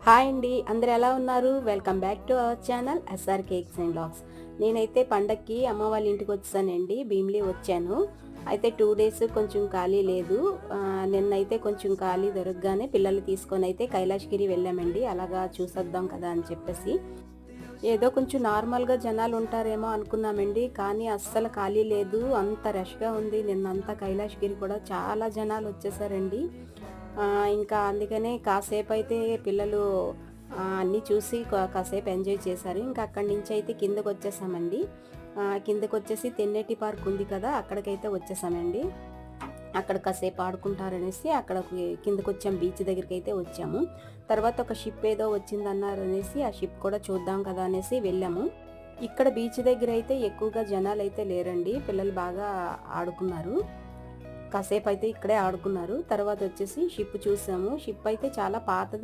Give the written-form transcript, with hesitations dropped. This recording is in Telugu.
హాయ్ అండి, అందరు ఎలా ఉన్నారు? Welcome back to our channel SR cakes and blogs. నేనైతే పండక్కి అమ్మ వాళ్ళ ఇంటికి వచ్చానండి. భీమిలి వచ్చాను. అయితే 2 డేస్ కొంచెం ఖాళీ లేదు. నిన్నైతే కొంచెం ఖాళీ దొరకగానే పిల్లల్ని తీసుకొని అయితే కైలాసగిరి వెళ్ళామండి. అలాగా చూసొద్దాం కదా అని చెప్పేసి. ఏదో కొంచెం నార్మల్గా జనాలు ఉంటారేమో అనుకున్నామండి, కానీ అస్సలు ఖాళీ లేదు. అంత రష్గా ఉంది. నిన్నంతా కైలాసగిరి కూడా చాలా జనాలు వచ్చేసారండి. ఇంకా అందుకనే కాసేపు అయితే పిల్లలు అన్నీ చూసి కాసేపు ఎంజాయ్ చేశారు. ఇంకా అక్కడి నుంచి అయితే కిందకు వచ్చేసామండి. కిందకు వచ్చేసి తెన్నేటి పార్క్ ఉంది కదా, అక్కడికైతే వచ్చేసామండి. అక్కడ కాసేపు ఆడుకుంటారనేసి అక్కడికి కిందకు వచ్చాం. బీచ్ దగ్గరికి అయితే వచ్చాము. తర్వాత ఒక షిప్ ఏదో వచ్చిందన్నారనేసి ఆ షిప్ కూడా చూద్దాం కదా అనేసి వెళ్ళాము. ఇక్కడ బీచ్ దగ్గర అయితే ఎక్కువగా జనాలు అయితే లేరండి. పిల్లలు బాగా ఆడుకున్నారు. కాసేపు అయితే ఇక్కడే ఆడుకున్నారు. తర్వాత వచ్చేసి షిప్ చూసాము. షిప్ అయితే చాలా పాతది